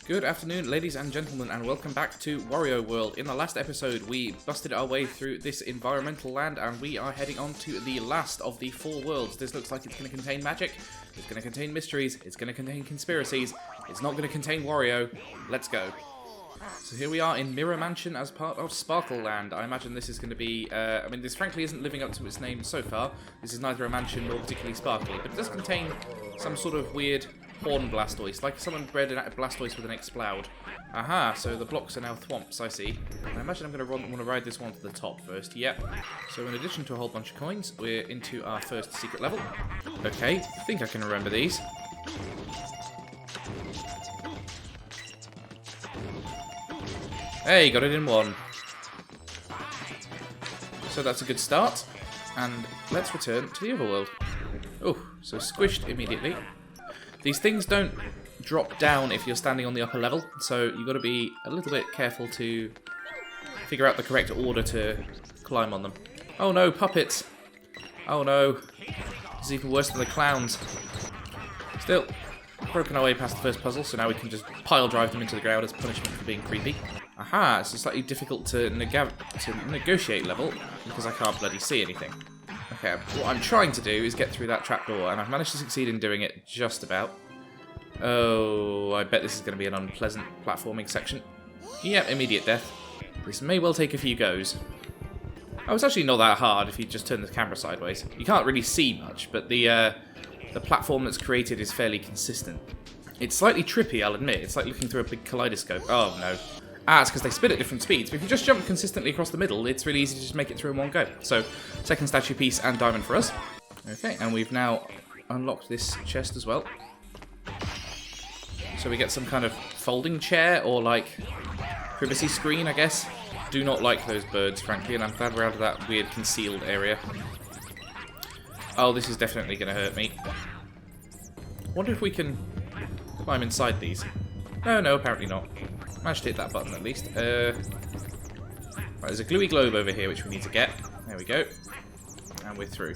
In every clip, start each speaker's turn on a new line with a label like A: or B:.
A: Good afternoon, ladies and gentlemen, and welcome back to Wario World. In the last episode, we busted our way through this environmental land, and we are heading on to the last of the 4 worlds. This looks like it's going to contain magic, it's going to contain mysteries, it's going to contain conspiracies, it's not going to contain Wario. Let's go. So here we are in Mirror Mansion as part of Sparkle Land. I imagine this is going to be, this frankly isn't living up to its name so far. This is neither a mansion nor particularly sparkly, but it does contain some sort of weird horn Blastoise, like someone bred a Blastoise with an Exploud. Aha, so the blocks are now thwomps, I see. I imagine I'm going to want to ride this one to the top first, yep. So in addition to a whole bunch of coins, we're into our first secret level. Okay, I think I can remember these. Hey, got it in one. So that's a good start. And let's return to the other world. Oh, so squished immediately. These things don't drop down if you're standing on the upper level, so you've got to be a little bit careful to figure out the correct order to climb on them. Oh no, puppets! Oh no, this is even worse than the clowns. Still, broken our way past the first puzzle, so now we can just pile drive them into the ground as punishment for being creepy. Aha, it's a slightly difficult to negotiate level, because I can't bloody see anything. Okay, what I'm trying to do is get through that trapdoor, and I've managed to succeed in doing it just about. Oh, I bet this is going to be an unpleasant platforming section. Yep, immediate death. This may well take a few goes. Oh, it's actually not that hard if you just turn the camera sideways. You can't really see much, but the platform that's created is fairly consistent. It's slightly trippy, I'll admit. It's like looking through a big kaleidoscope. Oh, no. Ah, it's because they spin at different speeds, but if you just jump consistently across the middle, it's really easy to just make it through in one go. So, second statue piece and diamond for us. Okay, and we've now unlocked this chest as well. So we get some kind of folding chair, or like, privacy screen, I guess. Do not like those birds, frankly, and I'm glad we're out of that weird concealed area. Oh, this is definitely going to hurt me. Wonder if we can climb inside these. No, apparently not. Managed to hit that button at least. Right, there's a gluey globe over here which we need to get. There we go. And we're through.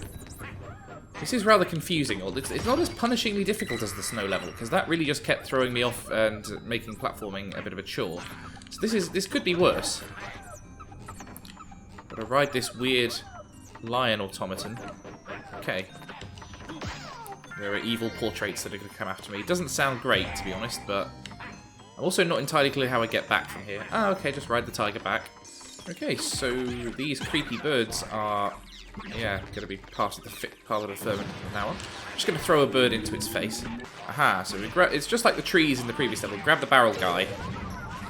A: This is rather confusing. It's not as punishingly difficult as the snow level, because that really just kept throwing me off and making platforming a bit of a chore. So this could be worse. Gotta ride this weird lion automaton. Okay. There are evil portraits that are going to come after me. It doesn't sound great, to be honest, but I'm also not entirely clear how I get back from here. Ah, okay, just ride the tiger back. Okay, so these creepy birds are, yeah, going to be part of the firmament from now on. I'm just going to throw a bird into its face. Aha, so it's just like the trees in the previous level. Grab the barrel guy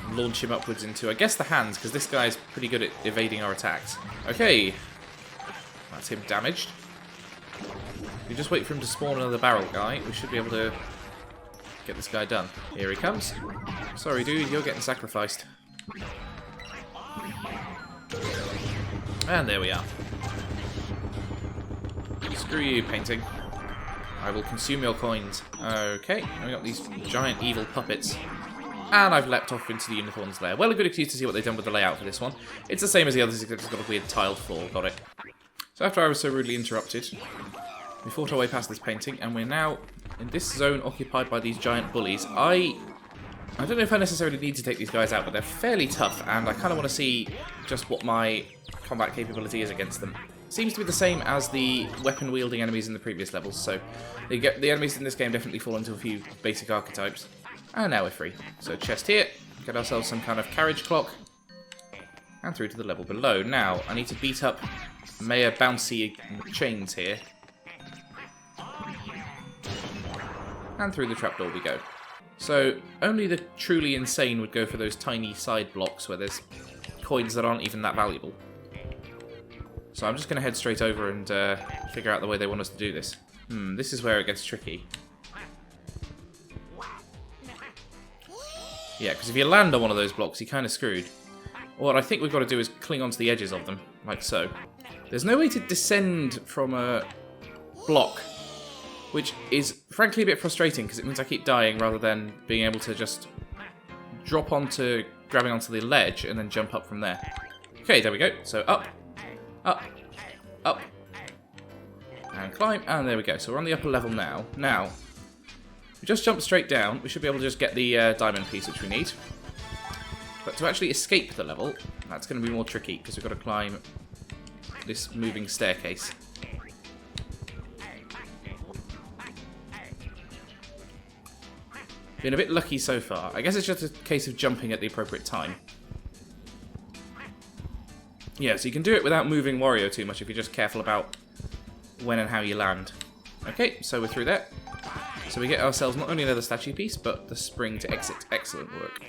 A: and launch him upwards into, I guess, the hands, because this guy's pretty good at evading our attacks. Okay, that's him damaged. If we just wait for him to spawn another barrel guy, we should be able to get this guy done. Here he comes. Sorry, dude, you're getting sacrificed. And there we are. Screw you, painting. I will consume your coins. Okay, we got these giant evil puppets. And I've leapt off into the unicorn's lair. Well, a good excuse to see what they've done with the layout for this one. It's the same as the others, except it's got a weird tiled floor. Got it. So after I was so rudely interrupted, we fought our way past this painting, and we're now in this zone occupied by these giant bullies. I don't know if I necessarily need to take these guys out, but they're fairly tough, and I kind of want to see just what my combat capability is against them. Seems to be the same as the weapon-wielding enemies in the previous levels, so the enemies in this game definitely fall into a few basic archetypes. And now we're free. So chest here, get ourselves some kind of carriage clock, and through to the level below. Now, I need to beat up Mayor Bouncy Chains here. And through the trapdoor we go. So, only the truly insane would go for those tiny side blocks where there's coins that aren't even that valuable. So I'm just going to head straight over and figure out the way they want us to do this. This is where it gets tricky. Yeah, because if you land on one of those blocks, you're kind of screwed. What I think we've got to do is cling onto the edges of them, like so. There's no way to descend from a block, which is frankly a bit frustrating because it means I keep dying rather than being able to just drop onto, grabbing onto the ledge and then jump up from there. Okay, there we go. So up, up, up, and climb, and there we go. So we're on the upper level now. Now, we just jump straight down, we should be able to just get the diamond piece which we need. But to actually escape the level, that's going to be more tricky because we've got to climb this moving staircase. Been a bit lucky so far. I guess it's just a case of jumping at the appropriate time. Yeah, so you can do it without moving Wario too much if you're just careful about when and how you land. Okay, so we're through there. So we get ourselves not only another statue piece, but the spring to exit. Excellent work.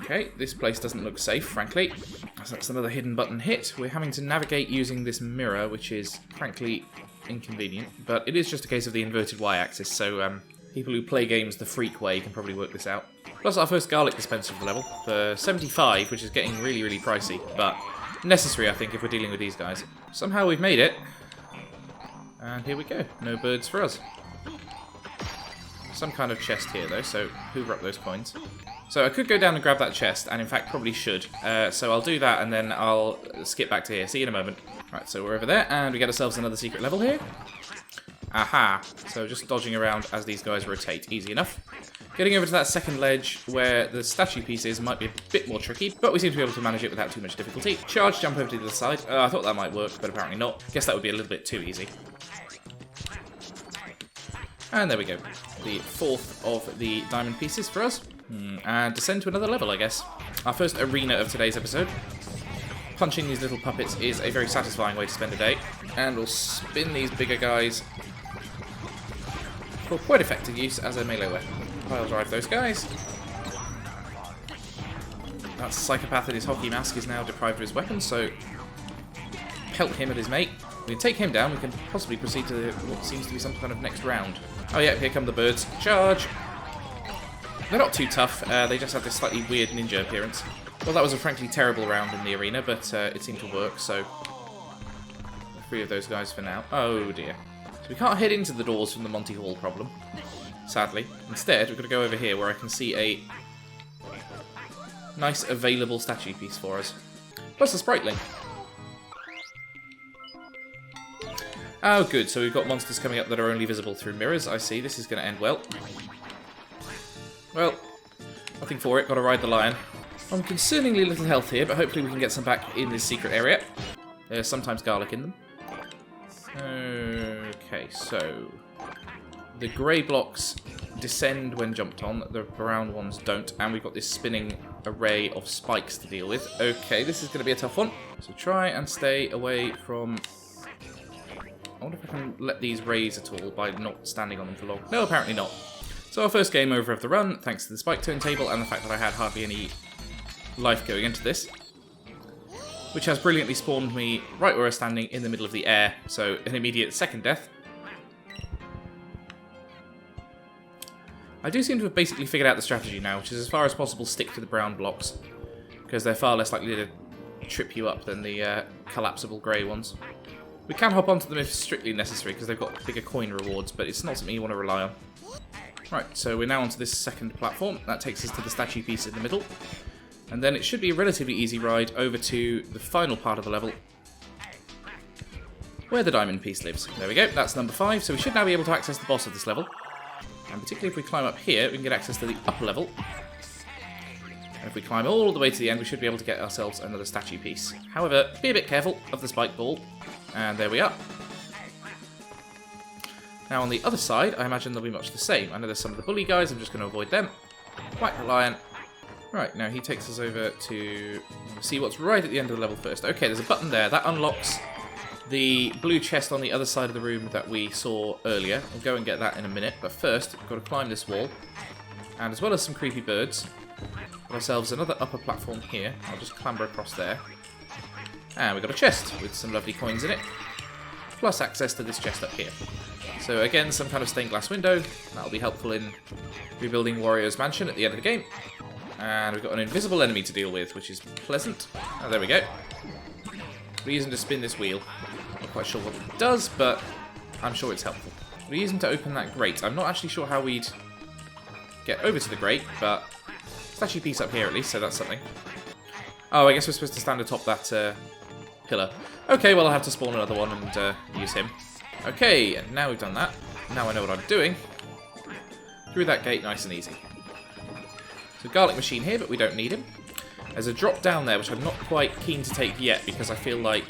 A: Okay, this place doesn't look safe, frankly. So that's another hidden button hit. We're having to navigate using this mirror, which is, frankly, inconvenient. But it is just a case of the inverted y-axis, so people who play games the freak way can probably work this out. Plus our first garlic dispenser of the level, for 75, which is getting really, really pricey. But necessary, I think, if we're dealing with these guys. Somehow we've made it. And here we go. No birds for us. Some kind of chest here, though, so hoover up those coins. So I could go down and grab that chest, and in fact probably should. So I'll do that, and then I'll skip back to here. See you in a moment. Right, so we're over there, and we get ourselves another secret level here. Aha! So just dodging around as these guys rotate. Easy enough. Getting over to that second ledge where the statue piece is might be a bit more tricky, but we seem to be able to manage it without too much difficulty. Charge, jump over to the other side. I thought that might work, but apparently not. Guess that would be a little bit too easy. And there we go. The fourth of the diamond pieces for us. And descend to another level, I guess. Our first arena of today's episode. Punching these little puppets is a very satisfying way to spend a day. And we'll spin these bigger guys for quite effective use as a melee weapon. I'll drive those guys. That psychopath in his hockey mask is now deprived of his weapon, so pelt him at his mate. We can take him down, we can possibly proceed to what seems to be some kind of next round. Oh yeah, here come the birds. Charge! They're not too tough, they just have this slightly weird ninja appearance. Well, that was a frankly terrible round in the arena, but it seemed to work, so three of those guys for now. Oh dear. So we can't head into the doors from the Monty Hall problem, sadly. Instead, we're going to go over here where I can see a nice available statue piece for us. Plus a sprite link. Oh, good. So we've got monsters coming up that are only visible through mirrors. I see. This is going to end well. Well, nothing for it. Got to ride the lion. I'm concerningly little health here, but hopefully we can get some back in this secret area. There's sometimes garlic in them. Okay, so the grey blocks descend when jumped on, the brown ones don't, and we've got this spinning array of spikes to deal with. Okay, this is going to be a tough one. So try and stay away from... I wonder if I can let these raise at all by not standing on them for long. No, apparently not. So our first game over of the run, thanks to the spike turntable and the fact that I had hardly any life going into this. Which has brilliantly spawned me right where I'm standing in the middle of the air, so an immediate second death. I do seem to have basically figured out the strategy now, which is as far as possible stick to the brown blocks, because they're far less likely to trip you up than the collapsible grey ones. We can hop onto them if strictly necessary, because they've got bigger coin rewards, but it's not something you want to rely on. Right, so we're now onto this second platform. That takes us to the statue piece in the middle. And then it should be a relatively easy ride over to the final part of the level, where the diamond piece lives. There we go, that's number 5, so we should now be able to access the boss of this level. And particularly if we climb up here, we can get access to the upper level. And if we climb all the way to the end, we should be able to get ourselves another statue piece. However, be a bit careful of the spike ball. And there we are. Now on the other side, I imagine they'll be much the same. I know there's some of the bully guys, I'm just going to avoid them. Whack the lion. Right, now he takes us over to see what's right at the end of the level first. Okay, there's a button there. That unlocks the blue chest on the other side of the room that we saw earlier. We'll go and get that in a minute. But first, we've got to climb this wall. And as well as some creepy birds, got ourselves another upper platform here. I'll just clamber across there. And we've got a chest with some lovely coins in it. Plus access to this chest up here. So again, some kind of stained glass window. That'll be helpful in rebuilding Wario's mansion at the end of the game. And we've got an invisible enemy to deal with, which is pleasant. Oh, there we go. We're using to spin this wheel. Not quite sure what it does, but I'm sure it's helpful. We're using to open that grate. I'm not actually sure how we'd get over to the grate, but statue piece up here at least, so that's something. Oh, I guess we're supposed to stand atop that pillar. Okay, well I'll have to spawn another one and use him. Okay, and now we've done that. Now I know what I'm doing. through that gate nice and easy. So garlic machine here, but we don't need him. There's a drop down there, which I'm not quite keen to take yet, because I feel like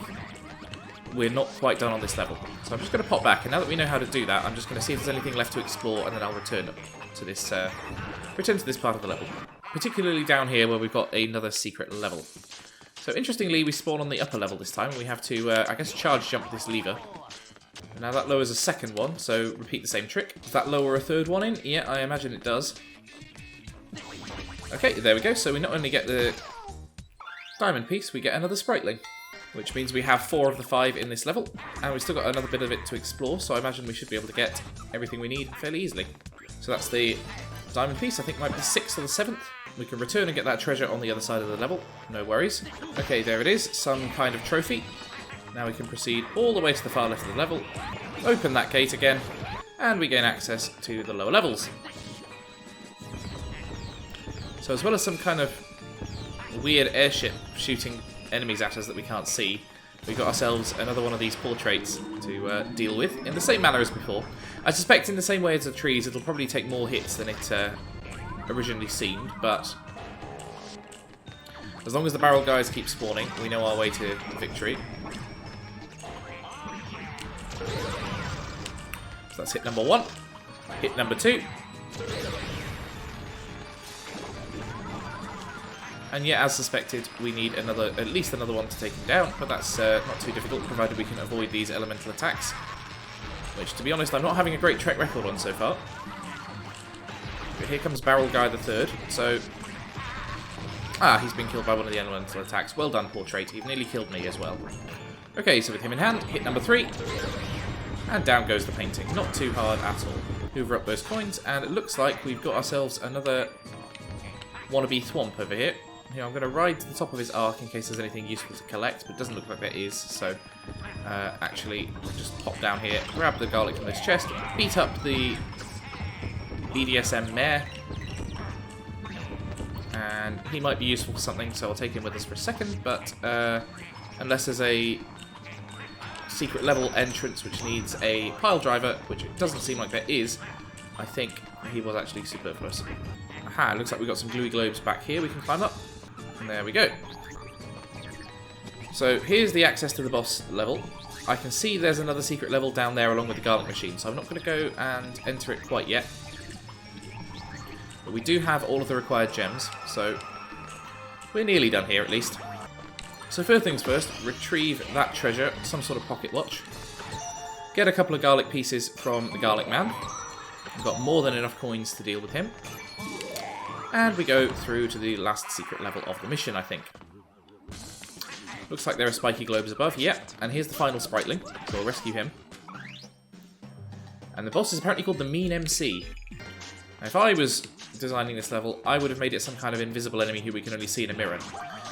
A: we're not quite done on this level. So I'm just going to pop back, and now that we know how to do that, I'm just going to see if there's anything left to explore, and then I'll return to this part of the level. Particularly down here, where we've got another secret level. So interestingly, we spawn on the upper level this time, and we have to, I guess, charge jump this lever. And now that lowers a second one, so repeat the same trick. Does that lower a third one in? Yeah, I imagine it does. Okay, there we go. So we not only get the diamond piece, we get another spriteling. Which means we have 4 of the 5 in this level, and we've still got another bit of it to explore, so I imagine we should be able to get everything we need fairly easily. So that's the diamond piece, I think might be the 6th or the 7th. We can return and get that treasure on the other side of the level, no worries. Okay, there it is, some kind of trophy. Now we can proceed all the way to the far left of the level, open that gate again, and we gain access to the lower levels. So as well as some kind of weird airship shooting enemies at us that we can't see, we've got ourselves another one of these portraits to deal with in the same manner as before. I suspect in the same way as the trees, it'll probably take more hits than it originally seemed, but as long as the barrel guys keep spawning, we know our way to victory. So that's hit number 1, hit number 2. And yet, as suspected, we need at least another one to take him down, but that's not too difficult, provided we can avoid these elemental attacks. Which, to be honest, I'm not having a great track record on so far. But here comes Barrel Guy the Third, so... Ah, he's been killed by one of the elemental attacks. Well done, Portrait. You've nearly killed me as well. Okay, so with him in hand, hit number 3. And down goes the painting. Not too hard at all. Hoover up those coins, and it looks like we've got ourselves another wannabe thwomp over here. Here, I'm going to ride to the top of his arc in case there's anything useful to collect, but it doesn't look like there is, so actually just pop down here, grab the garlic from this chest, beat up the BDSM mare, and he might be useful for something, so I'll take him with us for a second, but unless there's a secret level entrance which needs a pile driver, which it doesn't seem like there is, I think he was actually superfluous. Aha, looks like we've got some gluey globes back here we can climb up. And there we go. So here's the access to the boss level. I can see there's another secret level down there along with the garlic machine, so I'm not going to go and enter it quite yet. But we do have all of the required gems, so we're nearly done here at least. So first things first, retrieve that treasure, some sort of pocket watch. Get a couple of garlic pieces from the garlic man. We've got more than enough coins to deal with him. And we go through to the last secret level of the mission, I think. Looks like there are spiky globes above. Yeah, and here's the final spriteling, so we'll rescue him. And the boss is apparently called the Mean MC. Now, if I was designing this level, I would have made it some kind of invisible enemy who we can only see in a mirror.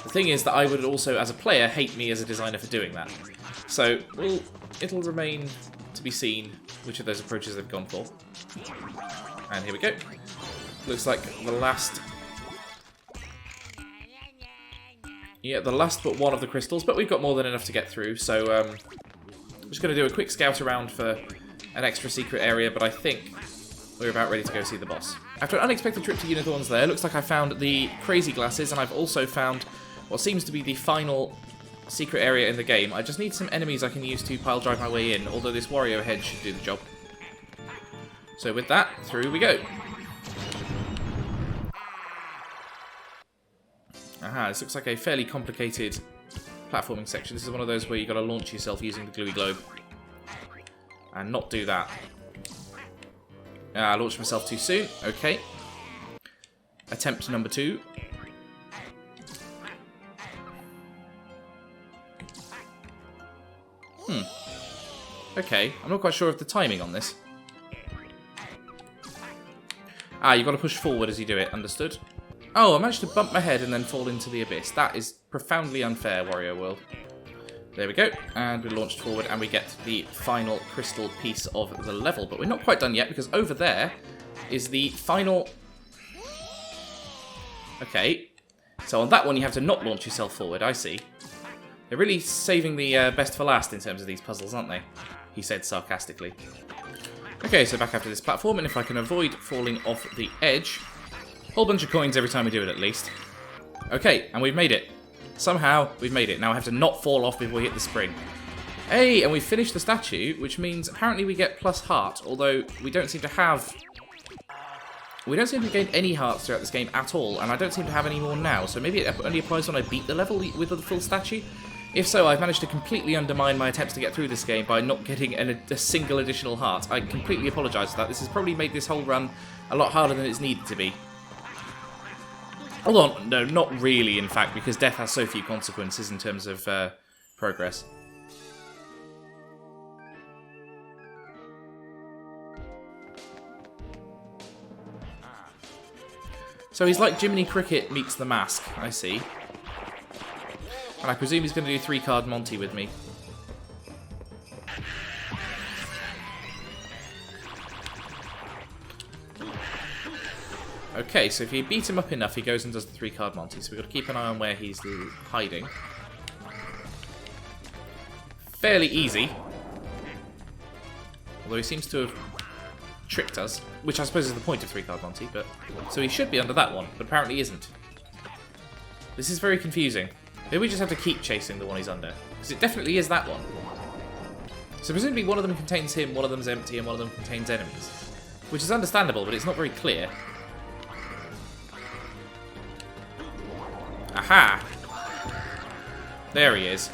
A: The thing is that I would also, as a player, hate me as a designer for doing that. So, it'll remain to be seen which of those approaches they've gone for. And here we go. Looks like the last... Yeah, the last but one of the crystals, but we've got more than enough to get through, so I'm just going to do a quick scout around for an extra secret area, but I think we're about ready to go see the boss. After an unexpected trip to Unicorns there, looks like I found the crazy glasses, and I've also found what seems to be the final secret area in the game. I just need some enemies I can use to pile drive my way in, although this Wario head should do the job. So with that, through we go. Aha, this looks like a fairly complicated platforming section. This is one of those where you've got to launch yourself using the gluey globe. And not do that. I launched myself too soon. Okay. Attempt number 2. Okay, I'm not quite sure of the timing on this. Ah, you've got to push forward as you do it. Understood. Oh, I managed to bump my head and then fall into the abyss. That is profoundly unfair, Wario World. There we go. And we launched forward and we get the final crystal piece of the level. But we're not quite done yet because over there is the final... Okay. So on that one you have to not launch yourself forward, I see. They're really saving the best for last in terms of these puzzles, aren't they? He said sarcastically. Okay, so back after this platform, and if I can avoid falling off the edge... Whole bunch of coins every time we do it, at least. Okay, and we've made it. Somehow, we've made it. Now I have to not fall off before we hit the spring. Hey, and we've finished the statue, which means apparently we get plus heart, although we don't seem to have... We don't seem to have gained any hearts throughout this game at all, and I don't seem to have any more now, so maybe it only applies when I beat the level with the full statue? If so, I've managed to completely undermine my attempts to get through this game by not getting a single additional heart. I completely apologise for that. This has probably made this whole run a lot harder than it's needed to be. Although, no, not really, in fact, because death has so few consequences in terms of progress. So he's like Jiminy Cricket meets the Mask, I see. And I presume he's going to do 3-card Monty with me. Okay, so if you beat him up enough, he goes and does the 3-card Monty. So we've got to keep an eye on where he's hiding. Fairly easy. Although he seems to have tricked us, which I suppose is the point of 3-card Monty. But so he should be under that one, but apparently isn't. This is very confusing. Maybe we just have to keep chasing the one he's under, because it definitely is that one. So presumably one of them contains him, one of them's empty, and one of them contains enemies. Which is understandable, but it's not very clear. Aha! There he is.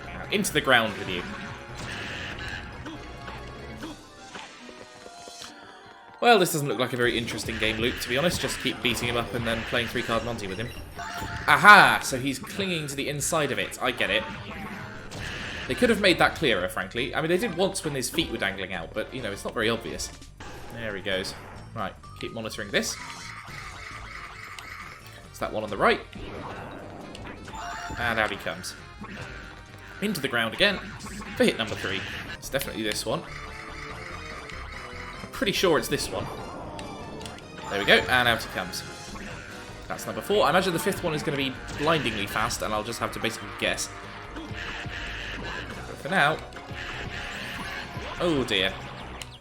A: Now, into the ground with you. Well, this doesn't look like a very interesting game loop, to be honest. Just keep beating him up and then playing 3-card Monty with him. Aha! So he's clinging to the inside of it. I get it. They could have made that clearer, frankly. I mean, they did once when his feet were dangling out, but, you know, it's not very obvious. There he goes. Right, keep monitoring this. It's that one on the right. And out he comes. Into the ground again for hit number 3. It's definitely this one. I'm pretty sure it's this one. There we go, and out he comes. That's number 4. I imagine the 5th one is going to be blindingly fast, and I'll just have to basically guess. But for now... Oh dear.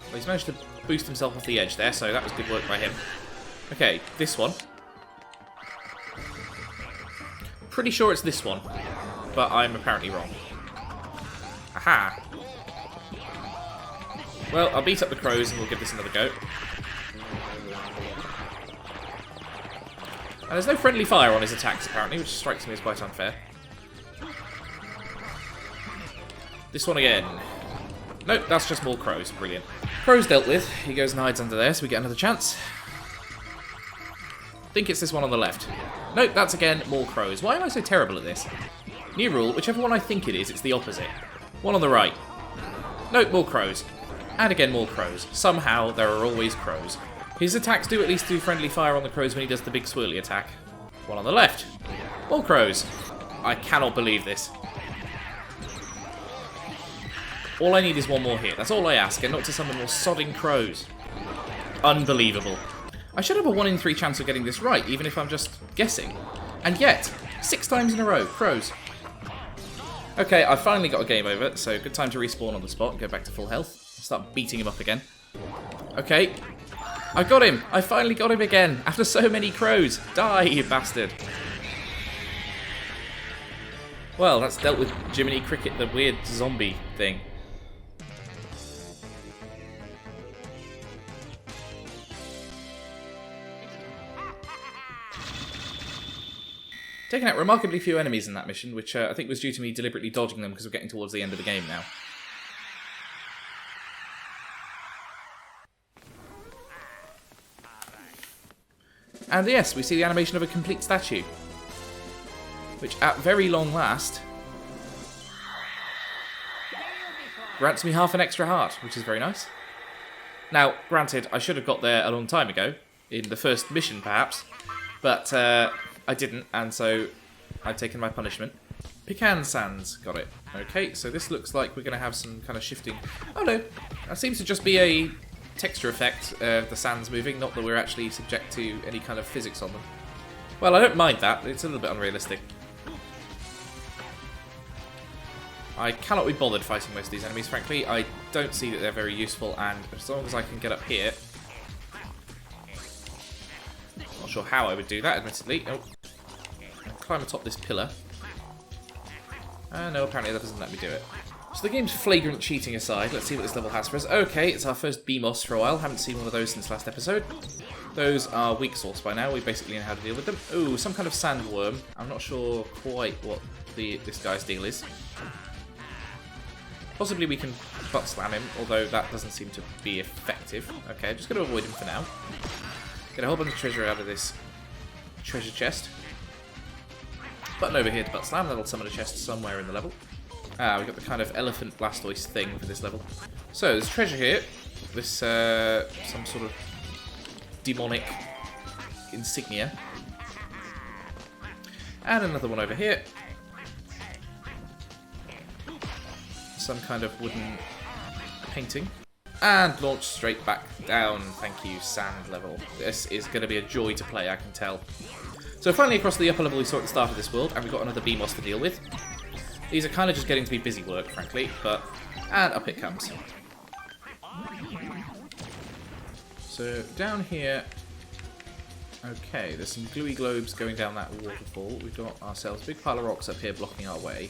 A: Well, he's managed to boost himself off the edge there, so that was good work by him. Okay, this one. Pretty sure it's this one, but I'm apparently wrong. Aha! Well, I'll beat up the crows and we'll give this another go. And there's no friendly fire on his attacks, apparently, which strikes me as quite unfair. This one again. Nope, that's just more crows. Brilliant. Crows dealt with. He goes and hides under there, so we get another chance. I think it's this one on the left. Nope, that's again more crows. Why am I so terrible at this? New rule, whichever one I think it is, it's the opposite. One on the right. Nope, more crows. And again more crows. Somehow, there are always crows. His attacks do at least do friendly fire on the crows when he does the big swirly attack. One on the left. More crows. I cannot believe this. All I need is one more hit. That's all I ask, and not to summon more sodding crows. Unbelievable. I should have a 1 in 3 chance of getting this right, even if I'm just guessing. And yet, 6 times in a row, crows. Okay, I finally got a game over, so good time to respawn on the spot and go back to full health. Start beating him up again. Okay, I got him! I finally got him again, after so many crows! Die, you bastard! Well, that's dealt with Jiminy Cricket, the weird zombie thing. Taking out remarkably few enemies in that mission, which I think was due to me deliberately dodging them because we're getting towards the end of the game now. And yes, we see the animation of a complete statue, which at very long last grants me half an extra heart, which is very nice. Now, granted, I should have got there a long time ago, in the first mission perhaps, but I didn't, and so I've taken my punishment. Pecan sands, got it. Okay, so this looks like we're going to have some kind of shifting... Oh no, that seems to just be a texture effect, the sands moving, not that we're actually subject to any kind of physics on them. Well, I don't mind that, it's a little bit unrealistic. I cannot be bothered fighting most of these enemies, frankly. I don't see that they're very useful, and as long as I can get up here... Not sure how I would do that, admittedly. Oh. Climb atop this pillar. No, apparently that doesn't let me do it. So the game's flagrant cheating aside, let's see what this level has for us. Okay, it's our first BMOS for a while. Haven't seen one of those since last episode. Those are weak sauce by now. We basically know how to deal with them. Ooh, some kind of sandworm. I'm not sure quite what this guy's deal is. Possibly we can butt slam him, although that doesn't seem to be effective. Okay, I'm just going to avoid him for now. Get a whole bunch of treasure out of this treasure chest. Button over here to butt slam. That'll summon a chest somewhere in the level. We've got the kind of elephant Blastoise thing for this level. So, there's treasure here. This, some sort of demonic insignia. And another one over here. Some kind of wooden painting. And launch straight back down. Thank you, sand level. This is going to be a joy to play, I can tell. So finally across the upper level we saw at the start of this world, and we've got another BMOS to deal with. These are kind of just getting to be busy work, frankly, but... And up it comes. So, down here... Okay, there's some gluey globes going down that waterfall. We've got ourselves a big pile of rocks up here blocking our way.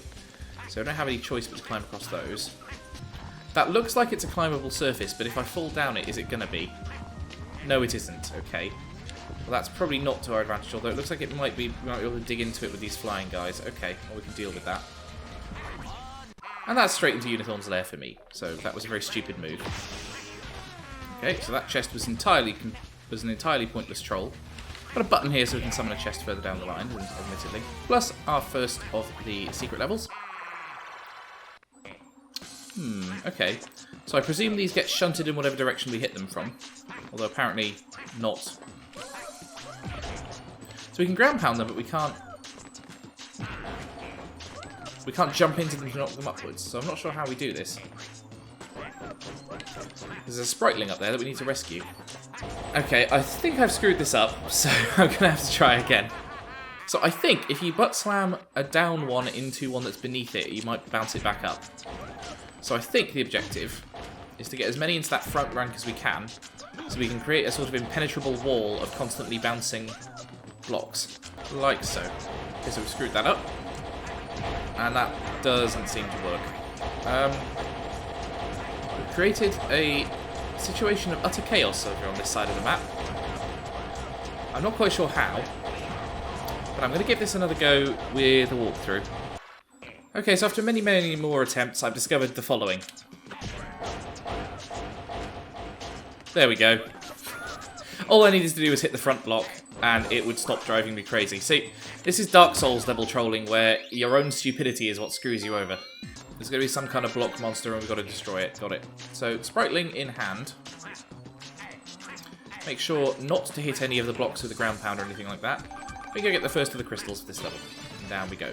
A: So I don't have any choice but to climb across those. That looks like it's a climbable surface, but if I fall down it, is it going to be? No, it isn't. Okay. Well, that's probably not to our advantage, although it looks like it might be. We might be able to dig into it with these flying guys. Okay, well, we can deal with that. And that's straight into Unicorn's lair for me, so that was a very stupid move. Okay, so that chest was an entirely pointless troll. Got a button here so we can summon a chest further down the line, admittedly. Plus our first of the secret levels. Okay. So I presume these get shunted in whatever direction we hit them from. Although apparently not. So we can ground pound them, but we can't... We can't jump into them to knock them upwards, so I'm not sure how we do this. There's a spriteling up there that we need to rescue. Okay, I think I've screwed this up, so I'm going to have to try again. So I think if you butt slam a down one into one that's beneath it, you might bounce it back up. So I think the objective is to get as many into that front rank as we can, so we can create a sort of impenetrable wall of constantly bouncing blocks, like so. Okay, so we've screwed that up. And that doesn't seem to work. We've created a situation of utter chaos over on this side of the map. I'm not quite sure how, but I'm going to give this another go with a walkthrough. Okay, so after many, many more attempts, I've discovered the following. There we go. All I needed to do was hit the front block, and it would stop driving me crazy. See, this is Dark Souls level trolling, where your own stupidity is what screws you over. There's going to be some kind of block monster, and we've got to destroy it. Got it. So, spriteling in hand. Make sure not to hit any of the blocks with the ground pound or anything like that. We go get the first of the crystals for this level. And down we go.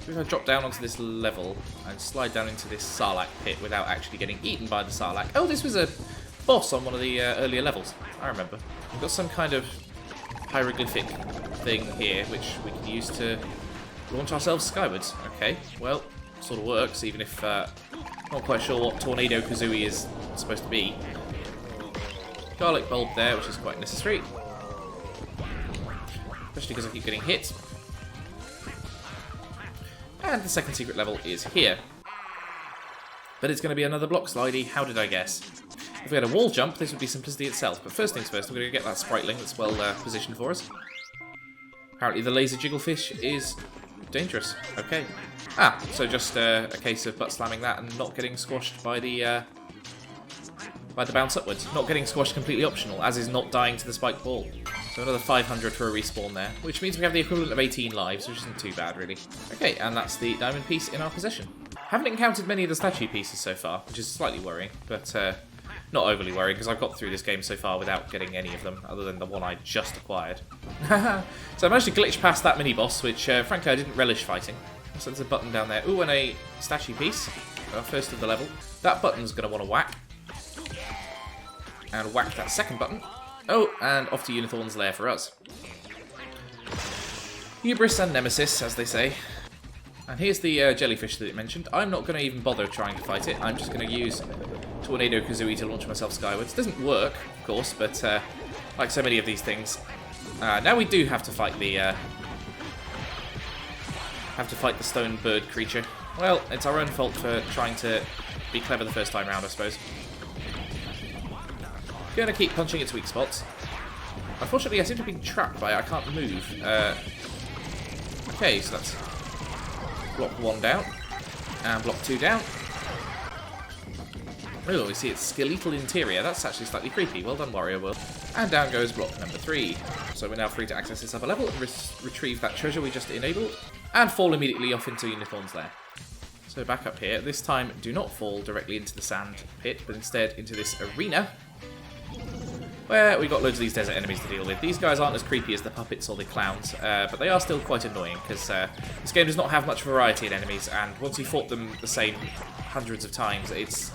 A: So if I drop down onto this level and slide down into this Sarlacc pit without actually getting eaten by the Sarlacc. Oh, this was a boss on one of the earlier levels. I remember. We've got some kind of hieroglyphic thing here, which we can use to launch ourselves skywards. Okay, well, sort of works, even if not quite sure what Tornado Kazooie is supposed to be. Garlic bulb there, which is quite necessary. Especially because I keep getting hit. And the second secret level is here. But it's going to be another block slidey. How did I guess? If we had a wall jump, this would be simplicity itself. But first things first, we're going to get that spriteling that's well positioned for us. Apparently the laser jigglefish is dangerous. Okay. So just a case of butt slamming that and not getting squashed by the bounce upwards. Not getting squashed completely optional, as is not dying to the spiked ball. So another 500 for a respawn there, which means we have the equivalent of 18 lives, which isn't too bad, really. Okay, and that's the diamond piece in our possession. Haven't encountered many of the statue pieces so far, which is slightly worrying, but not overly worrying, because I've got through this game so far without getting any of them, other than the one I just acquired. So I managed to glitch past that mini-boss, which, frankly, I didn't relish fighting. So there's a button down there. Ooh, and a statue piece, our first of the level. That button's going to want to whack. And whack that second button. Oh, and off to Unithorn's lair for us. Hubris and Nemesis, as they say. And here's the jellyfish that it mentioned. I'm not going to even bother trying to fight it. I'm just going to use Tornado Kazooie to launch myself skywards. Doesn't work, of course, but like so many of these things, now we do have to fight the stone bird creature. Well, it's our own fault for trying to be clever the first time round, I suppose. Gonna keep punching its weak spots. Unfortunately, I seem to be trapped by it. I can't move. Okay, so that's block 1 down, and block 2 down. Oh, we see its skeletal interior. That's actually slightly creepy. Well done, Wario World. And down goes block number 3. So we're now free to access this upper level and retrieve that treasure we just enabled, and fall immediately off into Unicorn's lair. So back up here. This time, do not fall directly into the sand pit, but instead into this arena, where we've got loads of these desert enemies to deal with. These guys aren't as creepy as the puppets or the clowns, but they are still quite annoying, because this game does not have much variety in enemies, and once you've fought them the same hundreds of times, it's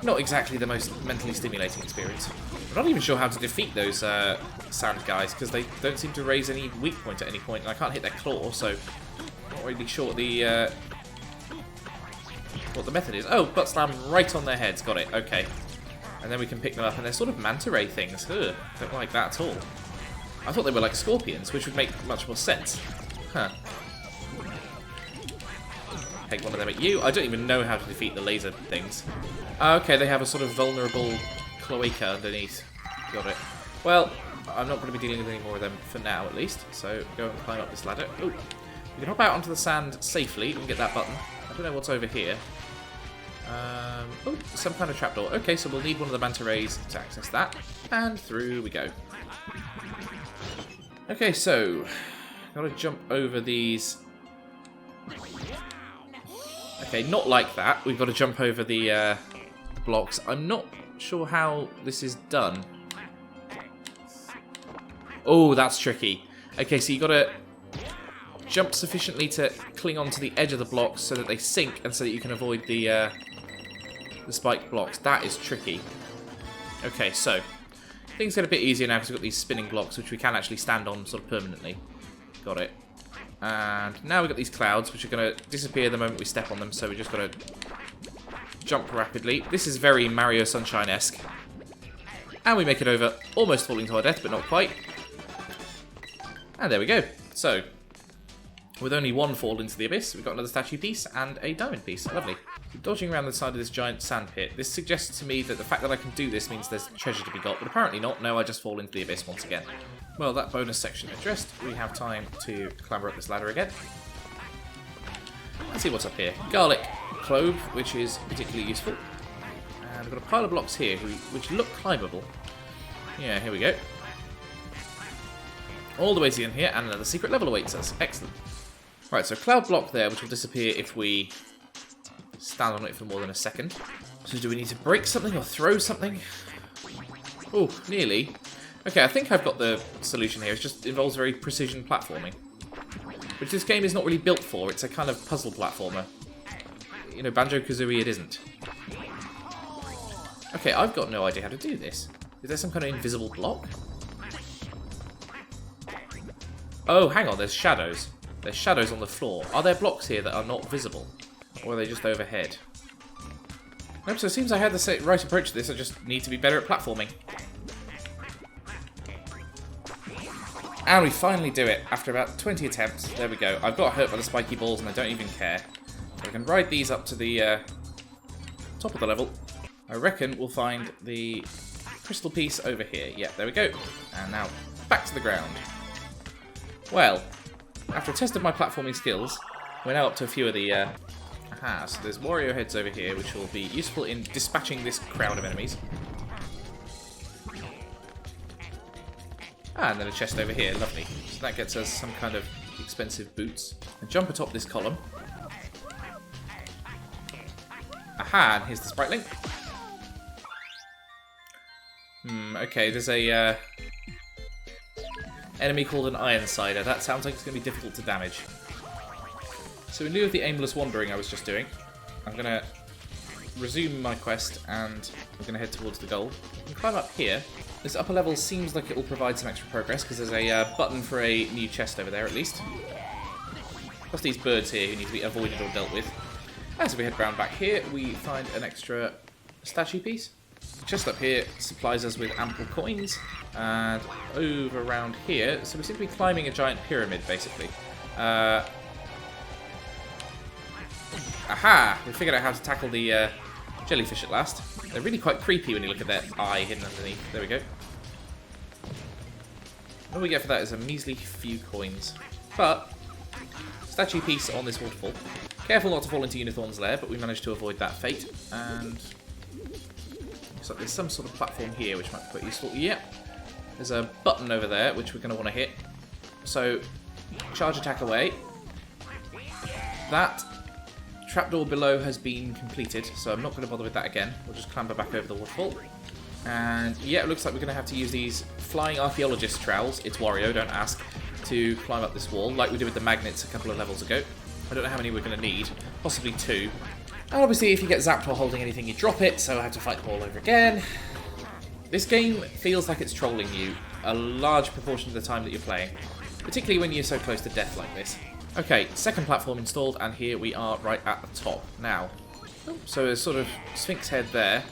A: not exactly the most mentally stimulating experience. I'm not even sure how to defeat those sand guys, because they don't seem to raise any weak point at any point, and I can't hit their claw, so I'm not really sure what the method is. Oh, butt slam right on their heads. Got it. Okay. And then we can pick them up, and they're sort of manta ray things. Ugh, don't like that at all. I thought they were like scorpions, which would make much more sense. Huh. Take one of them at you. I don't even know how to defeat the laser things. Okay, they have a sort of vulnerable cloaca underneath. Got it. Well, I'm not going to be dealing with any more of them for now, at least. So go and climb up this ladder. Oh, we can hop out onto the sand safely. We can get that button. I don't know what's over here. Oh, some kind of trapdoor. Okay, so we'll need one of the manta rays to access that. And through we go. Okay, so gotta jump over these. Okay, not like that. We've got to jump over the blocks. I'm not sure how this is done. Oh, that's tricky. Okay, so you gotta jump sufficiently to cling onto the edge of the blocks so that they sink, and so that you can avoid the spiked blocks. That is tricky. Okay, so things get a bit easier now because we've got these spinning blocks which we can actually stand on sort of permanently. Got it. And now we've got these clouds which are going to disappear the moment we step on them, so we just got to jump rapidly. This is very Mario Sunshine-esque. And we make it over, almost falling to our death, but not quite. And there we go. So, with only one fall into the abyss, we've got another statue piece and a diamond piece. Lovely. Dodging around the side of this giant sand pit. This suggests to me that the fact that I can do this means there's treasure to be got, but apparently not. No, I just fall into the abyss once again. Well, that bonus section addressed, we have time to clamber up this ladder again. Let's see what's up here. Garlic clove, which is particularly useful. And we've got a pile of blocks here, which look climbable. Yeah, here we go. All the way to the end here, and another secret level awaits us. Excellent. Right, so cloud block there, which will disappear if we stand on it for more than a second. So do we need to break something or throw something? Oh, nearly. Okay, I think I've got the solution here. It just involves very precision platforming, which this game is not really built for. It's a kind of puzzle platformer. You know, Banjo-Kazooie it isn't. Okay, I've got no idea how to do this. Is there some kind of invisible block? Oh, hang on, there's shadows. There's shadows on the floor. Are there blocks here that are not visible? Or are they just overhead? Nope, so it seems I had the right approach to this. I just need to be better at platforming. And we finally do it after about 20 attempts. There we go. I've got hurt by the spiky balls and I don't even care. So we can ride these up to the top of the level. I reckon we'll find the crystal piece over here. Yeah, there we go. And now back to the ground. Well, after a test of my platforming skills, we're now up to a few of the... Aha, so there's Wario heads over here, which will be useful in dispatching this crowd of enemies. Ah, and then a chest over here, lovely. So that gets us some kind of expensive boots. And jump atop this column. Aha, and here's the sprite link. Okay, there's a enemy called an Iron Cider. That sounds like it's going to be difficult to damage. So in lieu of the aimless wandering I was just doing, I'm going to resume my quest and we're going to head towards the goal. We can climb up here. This upper level seems like it will provide some extra progress because there's a button for a new chest over there at least. Plus these birds here who need to be avoided or dealt with. As we head round back here, we find an extra statue piece. Just up here supplies us with ample coins. And over around here, so we seem to be climbing a giant pyramid, basically. Aha! We figured out how to tackle the jellyfish at last. They're really quite creepy when you look at their eye hidden underneath. There we go. All we get for that is a measly few coins. But, statue piece on this waterfall. Careful not to fall into Unicorn's lair, but we managed to avoid that fate. And looks like there's some sort of platform here which might be quite useful. Yep. There's a button over there which we're going to want to hit. So, charge attack away. That trapdoor below has been completed, so I'm not going to bother with that again. We'll just clamber back over the waterfall. And yeah, it looks like we're going to have to use these flying archaeologist trowels, it's Wario, don't ask, to climb up this wall, like we did with the magnets a couple of levels ago. I don't know how many we're going to need, possibly 2. And obviously if you get zapped while holding anything you drop it, so I have to fight them all over again. This game feels like it's trolling you a large proportion of the time that you're playing, particularly when you're so close to death like this. Okay, second platform installed, and here we are right at the top now. So a sort of sphinx head there.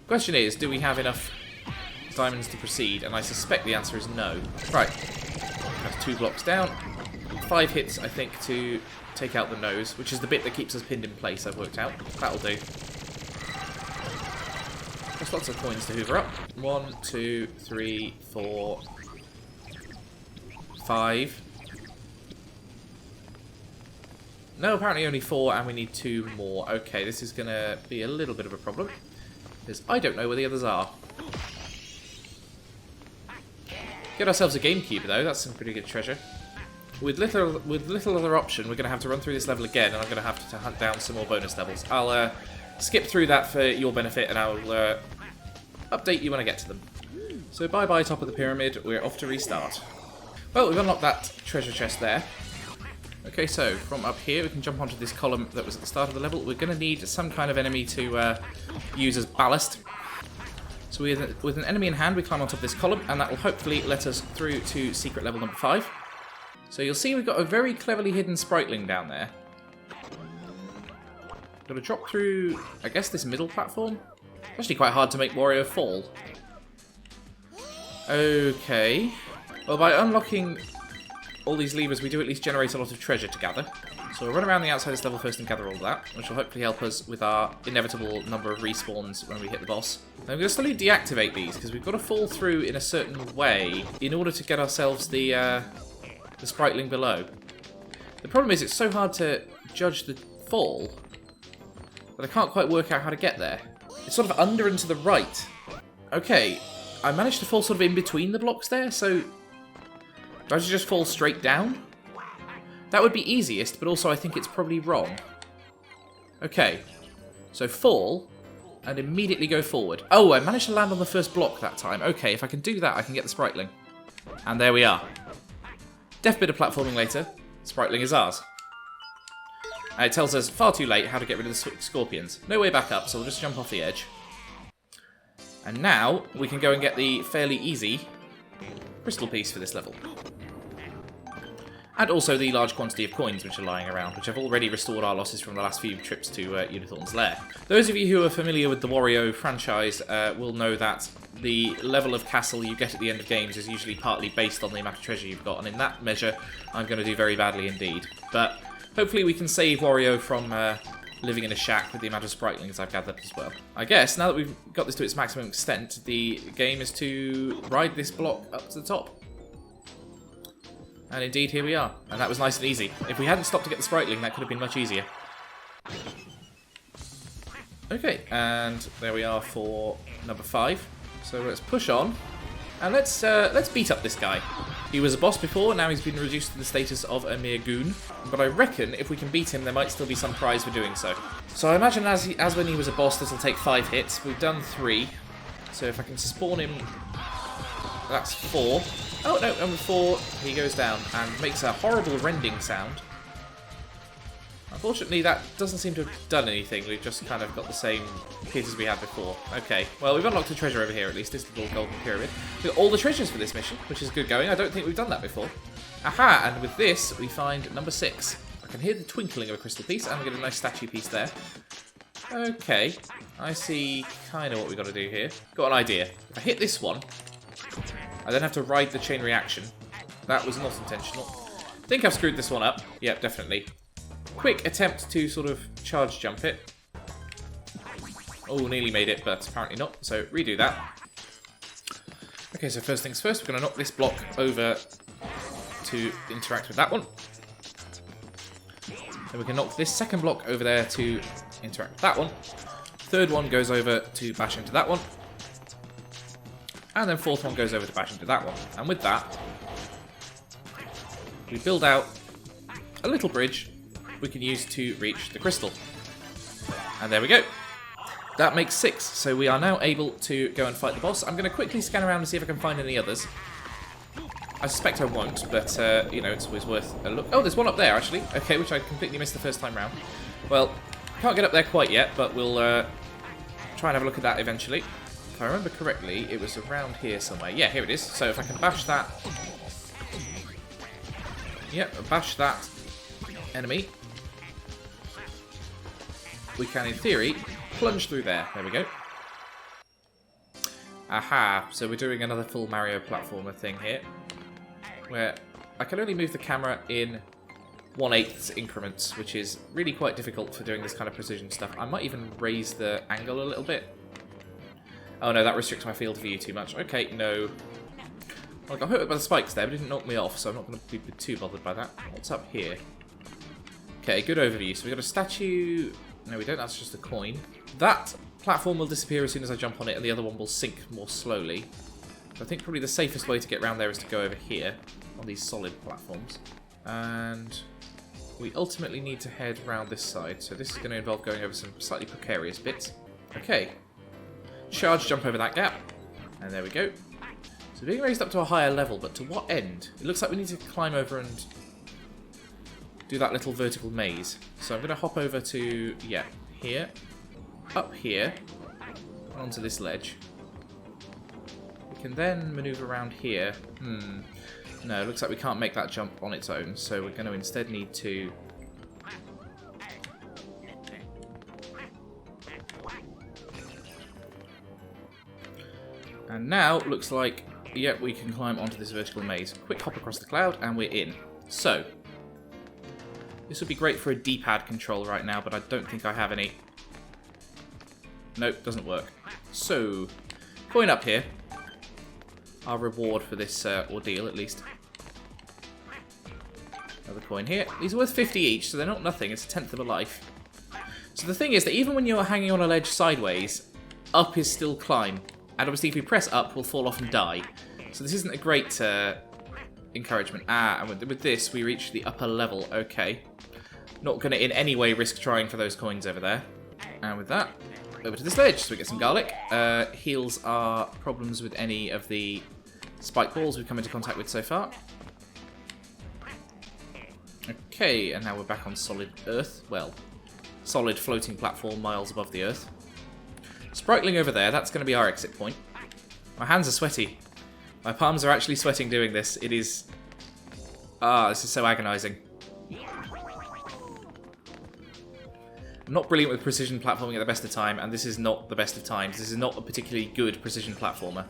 A: Question is, do we have enough diamonds to proceed? And I suspect the answer is no. Right, that's 2 blocks down. 5 hits, I think, to take out the nose, which is the bit that keeps us pinned in place, I've worked out. That'll do. There's lots of coins to hoover up. 1, 2, 3, 4, 5. No, apparently only 4, and we need 2 more. Okay, this is going to be a little bit of a problem, because I don't know where the others are. Get ourselves a GameCube, though. That's some pretty good treasure. With little other option, we're going to have to run through this level again, and I'm going to have to hunt down some more bonus levels. I'll skip through that for your benefit, and I'll update you when I get to them. So bye-bye, top of the pyramid. We're off to restart. Well, we've unlocked that treasure chest there. Okay, so from up here we can jump onto this column that was at the start of the level. We're going to need some kind of enemy to use as ballast. So with an enemy in hand we climb on top of this column, and that will hopefully let us through to secret level number 5. So you'll see we've got a very cleverly hidden spriteling down there. Got to drop through, I guess, this middle platform. Actually quite hard to make Wario fall. Okay. Well, by unlocking all these levers, we do at least generate a lot of treasure to gather. So we'll run around the outside of this level first and gather all that, which will hopefully help us with our inevitable number of respawns when we hit the boss. Now I'm going to slowly deactivate these, because we've got to fall through in a certain way in order to get ourselves the spriteling below. The problem is it's so hard to judge the fall that I can't quite work out how to get there. It's sort of under and to the right. Okay, I managed to fall sort of in between the blocks there, so do I just fall straight down? That would be easiest, but also I think it's probably wrong. Okay, so fall, and immediately go forward. Oh, I managed to land on the first block that time. Okay, if I can do that, I can get the spriteling. And there we are. Def bit of platforming later. Spriteling is ours. And it tells us far too late how to get rid of the scorpions. No way back up, so we'll just jump off the edge. And now we can go and get the fairly easy crystal piece for this level. And also the large quantity of coins which are lying around, which have already restored our losses from the last few trips to Unithorn's lair. Those of you who are familiar with the Wario franchise will know that the level of castle you get at the end of games is usually partly based on the amount of treasure you've got, and in that measure I'm going to do very badly indeed. But hopefully we can save Wario from living in a shack with the amount of spritelings I've gathered as well. I guess, now that we've got this to its maximum extent, the game is to ride this block up to the top. And indeed, here we are. And that was nice and easy. If we hadn't stopped to get the spriteling, that could have been much easier. Okay, and there we are for number 5. So let's push on, and let's beat up this guy. He was a boss before, now he's been reduced to the status of a mere goon. But I reckon if we can beat him, there might still be some prize for doing so. So I imagine as when he was a boss, this will take 5 hits. We've done 3. So if I can spawn him, that's 4. Oh no, number 4, he goes down and makes a horrible rending sound. Unfortunately, that doesn't seem to have done anything. We've just kind of got the same hit as we had before. Okay, well, we've unlocked a treasure over here, at least. This little golden pyramid. We've got all the treasures for this mission, which is good going. I don't think we've done that before. Aha! And with this, we find number 6. I can hear the twinkling of a crystal piece, and we get a nice statue piece there. Okay, I see kind of what we got to do here. Got an idea. If I hit this one, I then have to ride the chain reaction. That was not intentional. I think I've screwed this one up. Yep, definitely. Quick attempt to sort of charge jump it. Oh, nearly made it, but apparently not. So redo that. Okay, so first things first, we're going to knock this block over to interact with that one. Then we can knock this second block over there to interact with that one. Third one goes over to bash into that one. And then fourth one goes over to bash into that one. And with that, we build out a little bridge we can use to reach the crystal. And there we go. That makes 6, so we are now able to go and fight the boss. I'm going to quickly scan around and see if I can find any others. I suspect I won't, but, you know, it's always worth a look. Oh, there's one up there, actually. Okay, which I completely missed the first time round. Well, can't get up there quite yet, but we'll try and have a look at that eventually. If I remember correctly, it was around here somewhere. Yeah, here it is. So if I can bash that... Yep, bash that enemy. We can, in theory, plunge through there. There we go. Aha, so we're doing another full Mario platformer thing here, where I can only move the camera in 1/8 increments, which is really quite difficult for doing this kind of precision stuff. I might even raise the angle a little bit. Oh no, that restricts my field of view too much. Okay, no. Well, I got hurt by the spikes there, but it didn't knock me off, so I'm not going to be too bothered by that. What's up here? Okay, good overview. So we've got a statue... No, we don't. That's just a coin. That platform will disappear as soon as I jump on it, and the other one will sink more slowly. So I think probably the safest way to get around there is to go over here on these solid platforms. And we ultimately need to head round this side. So this is going to involve going over some slightly precarious bits. Okay. Charge jump over that gap. And there we go. So being raised up to a higher level, but to what end? It looks like we need to climb over and do that little vertical maze. So I'm going to hop over to, yeah, here, up here, onto this ledge. We can then maneuver around here. No, it looks like we can't make that jump on its own, so we're going to instead need to... And now, looks like, yeah, we can climb onto this vertical maze. Quick hop across the cloud, and we're in. So, this would be great for a D-pad control right now, but I don't think I have any. Nope, doesn't work. So, coin up here. Our reward for this ordeal, at least. Another coin here. These are worth 50 each, so they're not nothing. It's 1/10 of a life. So the thing is that even when you're hanging on a ledge sideways, up is still climb. And obviously if we press up, we'll fall off and die. So this isn't a great encouragement. Ah, and with this, we reach the upper level. Okay. Not going to in any way risk trying for those coins over there. And with that, over to this ledge, so we get some garlic. Heals our problems with any of the spike balls we've come into contact with so far. Okay, and now we're back on solid earth. Well, solid floating platform miles above the earth. Sprightling over there, that's going to be our exit point. My hands are sweaty. My palms are actually sweating doing this. It is... Ah, this is so agonizing. I'm not brilliant with precision platforming at the best of time, and this is not the best of times. This is not a particularly good precision platformer.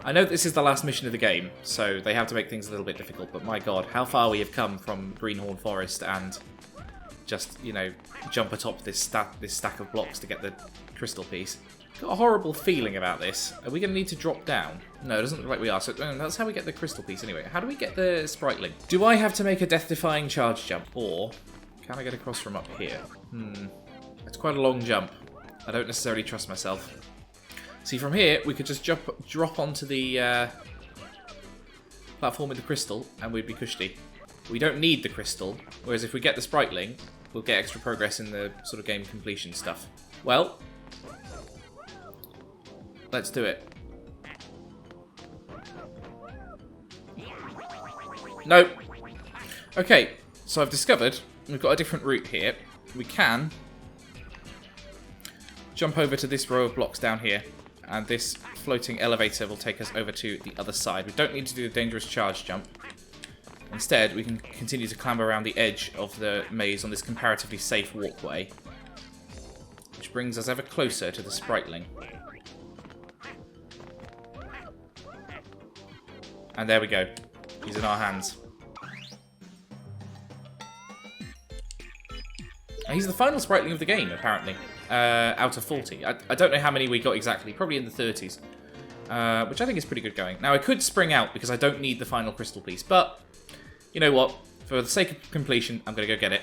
A: I know this is the last mission of the game, so they have to make things a little bit difficult, but my god, how far we have come from Greenhorn Forest and just, you know, jump atop this stack of blocks to get the crystal piece. Got a horrible feeling about this. Are we going to need to drop down? No, it doesn't look like we are, so that's how we get the crystal piece anyway. How do we get the sprightling? Do I have to make a death-defying charge jump, or can I get across from up here? It's quite a long jump. I don't necessarily trust myself. See, from here, we could just drop onto the platform with the crystal, and we'd be cushy. We don't need the crystal, whereas if we get the sprightling, we'll get extra progress in the sort of game completion stuff. Well, let's do it. Nope. Okay, so I've discovered we've got a different route here. We can jump over to this row of blocks down here, and this floating elevator will take us over to the other side. We don't need to do the dangerous charge jump. Instead, we can continue to clamber around the edge of the maze on this comparatively safe walkway, which brings us ever closer to the Spriteling. And there we go. He's in our hands. And he's the final Spriteling of the game, apparently. Out of 40. I don't know how many we got exactly. Probably in the 30s. Which I think is pretty good going. Now, I could spring out because I don't need the final crystal piece. But, you know what? For the sake of completion, I'm going to go get it.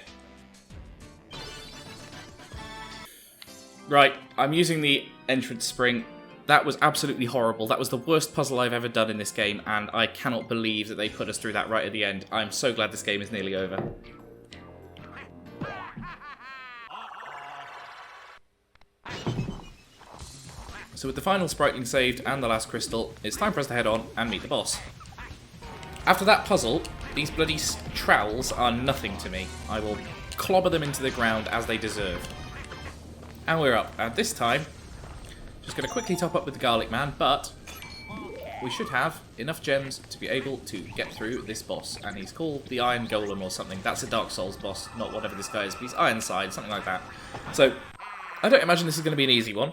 A: Right. I'm using the entrance spring. That was absolutely horrible. That was the worst puzzle I've ever done in this game. And I cannot believe that they put us through that right at the end. I'm so glad this game is nearly over. So with the final Spriteling saved and the last crystal, it's time for us to head on and meet the boss. After that puzzle, these bloody trowels are nothing to me. I will clobber them into the ground as they deserve. And we're up. And this time, just going to quickly top up with the Garlic Man, but we should have enough gems to be able to get through this boss. And he's called the Iron Golem or something. That's a Dark Souls boss, not whatever this guy is, but he's Ironside, something like that. So, I don't imagine this is going to be an easy one.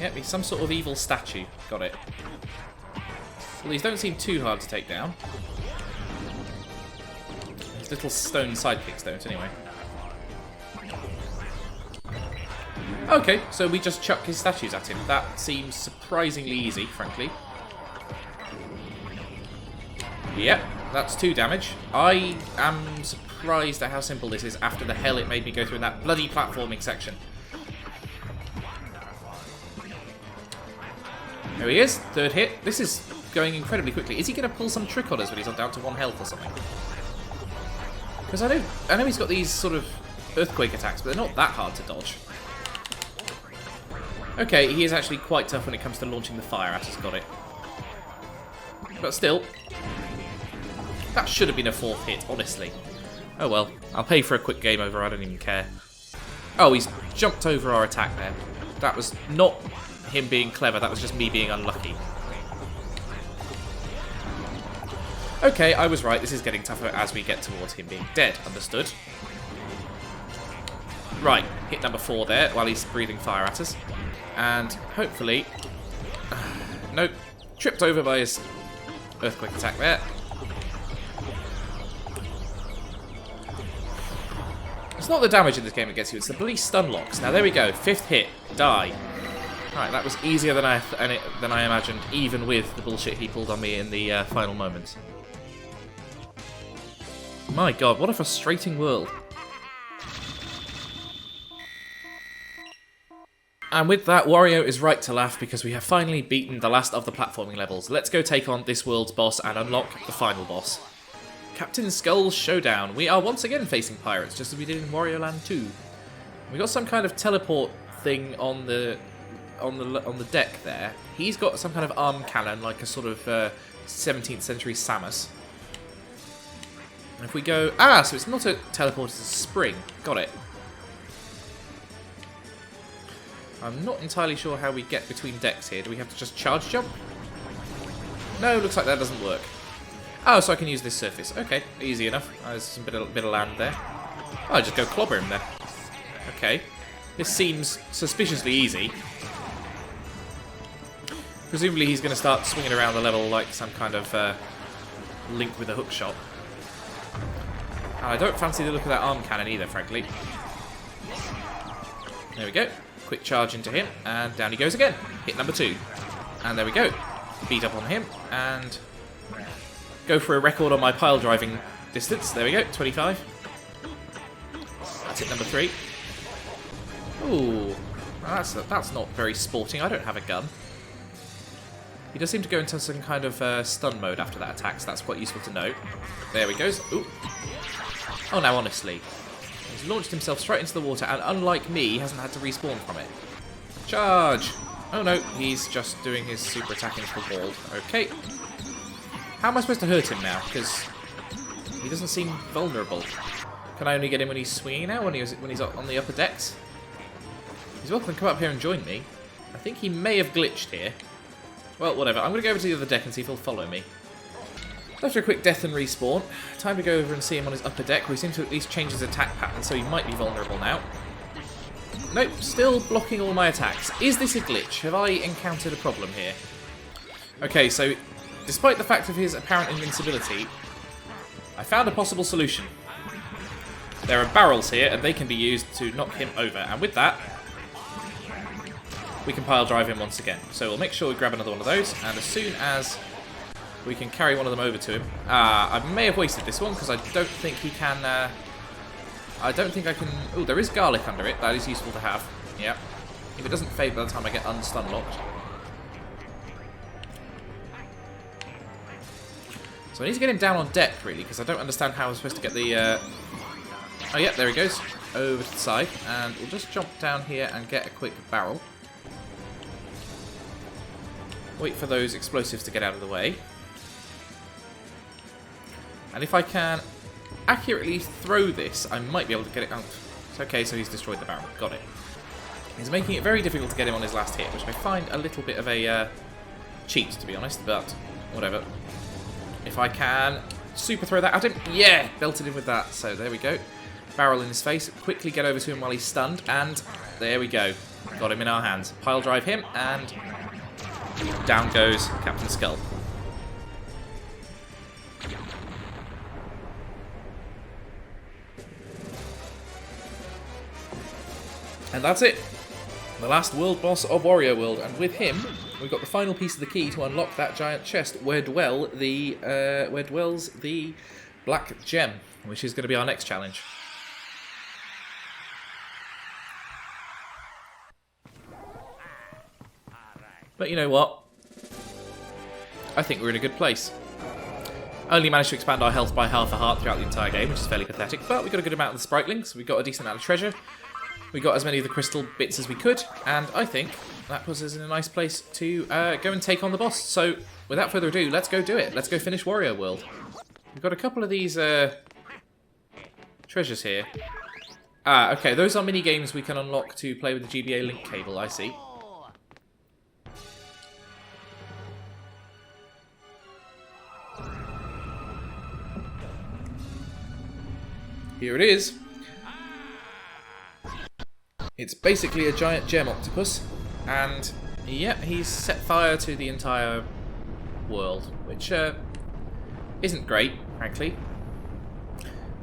A: Yep, he's some sort of evil statue. Got it. Well, these don't seem too hard to take down. His little stone sidekicks don't, anyway. Okay, so we just chuck his statues at him. That seems surprisingly easy, frankly. Yep, that's 2 damage. I am surprised at how simple this is after the hell it made me go through in that bloody platforming section. There he is, 3rd hit. This is going incredibly quickly. Is he going to pull some trick on us when he's on down to 1 health or something? Because I know he's got these sort of earthquake attacks, but they're not that hard to dodge. Okay, he is actually quite tough when it comes to launching the fire at us, got it. But still, that should have been a 4th hit, honestly. Oh well, I'll pay for a quick game over, I don't even care. Oh, he's jumped over our attack there. That was not him being clever, that was just me being unlucky. Okay, I was right, this is getting tougher as we get towards him being dead, understood. Right, hit number 4 there, while he's breathing fire at us. And hopefully... nope, tripped over by his earthquake attack there. It's not the damage in this game that gets you, it's the bloody stun locks. Now there we go, 5th hit, die. Right, that was easier than I imagined, even with the bullshit he pulled on me in the final moments. My god, what a frustrating world. And with that, Wario is right to laugh because we have finally beaten the last of the platforming levels. Let's go take on this world's boss and unlock the final boss. Captain Skull's Showdown. We are once again facing pirates, just as we did in Wario Land 2. We got some kind of teleport thing on the deck there. He's got some kind of arm cannon, like a sort of 17th century Samus. And if we go... Ah, so it's not a teleport, it's a spring. Got it. I'm not entirely sure how we get between decks here. Do we have to just charge jump? No, looks like that doesn't work. Oh, so I can use this surface. Okay, easy enough. There's some bit of land there. Oh, I'll just go clobber him there. Okay. This seems suspiciously easy. Presumably he's going to start swinging around the level like some kind of Link with a hook shot. And I don't fancy the look of that arm cannon either, frankly. There we go. Quick charge into him, and down he goes again. Hit number 2. And there we go. Beat up on him, and go for a record on my pile driving distance. There we go, 25. That's hit number 3. Ooh, that's not very sporting. I don't have a gun. He does seem to go into some kind of stun mode after that attack, so that's quite useful to know. There he goes. Ooh. Oh, now honestly. He's launched himself straight into the water, and unlike me, he hasn't had to respawn from it. Charge! Oh no, he's just doing his super attack into the wall. Okay. How am I supposed to hurt him now? Because he doesn't seem vulnerable. Can I only get him when he's swinging now, when he's on the upper decks? He's welcome to come up here and join me. I think he may have glitched here. Well, whatever. I'm going to go over to the other deck and see if he'll follow me. After a quick death and respawn, time to go over and see him on his upper deck, where he seems to at least change his attack pattern, so he might be vulnerable now. Nope, still blocking all my attacks. Is this a glitch? Have I encountered a problem here? Okay, so despite the fact of his apparent invincibility, I found a possible solution. There are barrels here, and they can be used to knock him over, and with that, we can pile drive him once again. So we'll make sure we grab another one of those, and as soon as we can carry one of them over to him. I may have wasted this one because I don't think he can. I don't think I can. Oh, there is garlic under it. That is useful to have. Yeah. If it doesn't fade by the time I get unstun locked. So I need to get him down on deck really, because I don't understand how I'm supposed to get the. Oh yeah, there he goes. Over to the side, and we'll just jump down here and get a quick barrel. Wait for those explosives to get out of the way. And if I can accurately throw this, I might be able to get it out. It's okay, so he's destroyed the barrel. Got it. He's making it very difficult to get him on his last hit, which I find a little bit of a cheat, to be honest, but whatever. If I can super throw that at him. Yeah! Belted him with that. So there we go. Barrel in his face. Quickly get over to him while he's stunned, and there we go. Got him in our hands. Pile drive him, and down goes Captain Skull. And that's it. The last world boss of Wario World, and with him, we've got the final piece of the key to unlock that giant chest where dwells the black gem, which is going to be our next challenge. But you know what? I think we're in a good place. Only managed to expand our health by half a heart throughout the entire game, which is fairly pathetic, but we got a good amount of the spritlings, we got a decent amount of treasure, we got as many of the crystal bits as we could, and I think that puts us in a nice place to go and take on the boss. So, without further ado, let's go do it. Let's go finish Wario World. We've got a couple of these treasures here. Ah, okay, those are mini-games we can unlock to play with the GBA link cable, I see. Here it is. It's basically a giant gem octopus, and yeah, he's set fire to the entire world, which isn't great, frankly.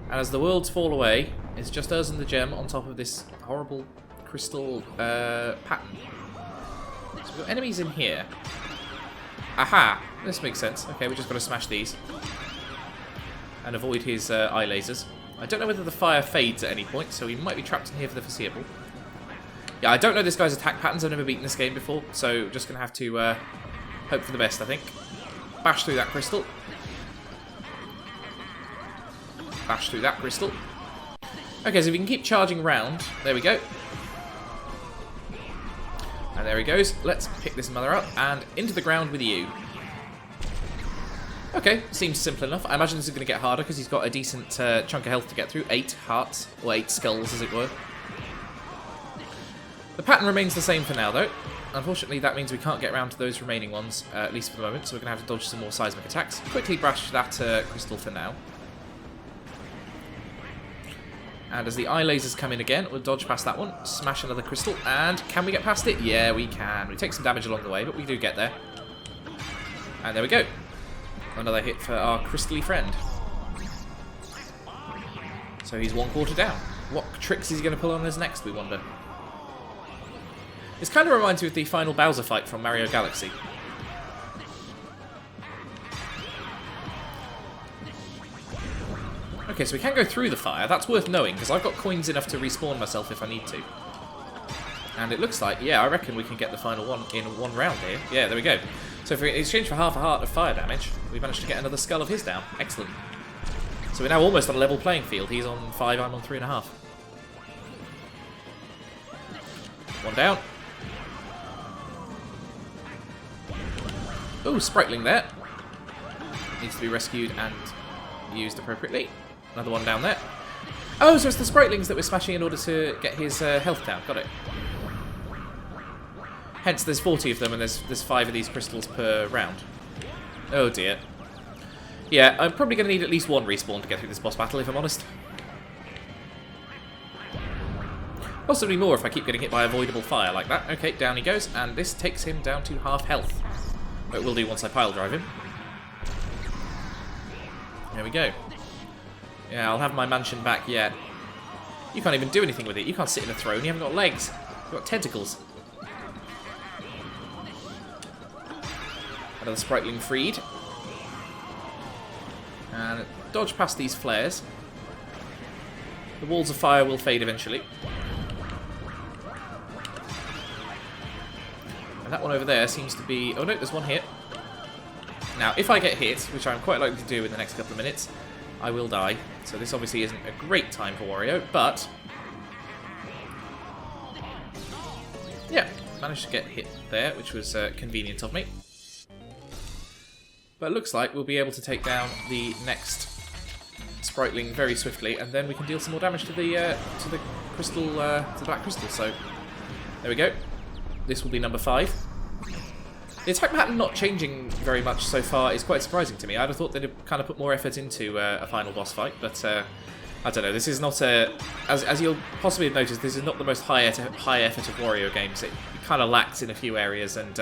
A: And as the worlds fall away, it's just us and the gem on top of this horrible crystal pattern. So we've got enemies in here. Aha! This makes sense. Okay, we just got to smash these and avoid his eye lasers. I don't know whether the fire fades at any point, so he might be trapped in here for the foreseeable. Yeah, I don't know this guy's attack patterns. I've never beaten this game before, so just going to have to hope for the best, I think. Bash through that crystal. Bash through that crystal. Okay, so if we can keep charging round. There we go. And there he goes. Let's pick this mother up and into the ground with you. Okay, seems simple enough. I imagine this is going to get harder because he's got a decent chunk of health to get through. 8 hearts, or 8 skulls as it were. The pattern remains the same for now though. Unfortunately that means we can't get around to those remaining ones, at least for the moment, so we're going to have to dodge some more seismic attacks. Quickly bash that crystal for now. And as the eye lasers come in again, we'll dodge past that one, smash another crystal, and can we get past it? Yeah, we can. We take some damage along the way, but we do get there. And there we go. Another hit for our crystally friend. So he's 1/4 down. What tricks is he going to pull on us next, we wonder? This kind of reminds me of the final Bowser fight from Mario Galaxy. Okay, so we can go through the fire. That's worth knowing, because I've got coins enough to respawn myself if I need to. And it looks like, yeah, I reckon we can get the final one in one round here. Yeah, there we go. So in exchange for half a heart of fire damage, we managed to get another skull of his down. Excellent. So we're now almost on a level playing field. He's on 5, I'm on 3.5. One down. Oh, Spriteling there. Needs to be rescued and used appropriately. Another one down there. Oh, so it's the Spritelings that we're smashing in order to get his health down. Got it. Hence, there's 40 of them, and there's 5 of these crystals per round. Oh dear. Yeah, I'm probably going to need at least one respawn to get through this boss battle, if I'm honest. Possibly more if I keep getting hit by avoidable fire like that. Okay, down he goes, and this takes him down to half health. It will do once I pile drive him. There we go. Yeah, I'll have my mansion back yet. You can't even do anything with it. You can't sit in a throne. You haven't got legs. You've got tentacles. Another spriteling freed. And dodge past these flares. The walls of fire will fade eventually. And that one over there seems to be... Oh no, there's one here. Now, if I get hit, which I'm quite likely to do in the next couple of minutes, I will die. So this obviously isn't a great time for Wario, but... yeah, managed to get hit there, which was convenient of me. But it looks like we'll be able to take down the next spriteling very swiftly, and then we can deal some more damage to the crystal, to the black crystal. So there we go. This will be number 5. The attack pattern not changing very much so far is quite surprising to me. I'd have thought they'd have kind of put more effort into a final boss fight, but I don't know. This is not as you'll possibly have noticed, this is not the most high effort of Wario games. It kind of lacks in a few areas, and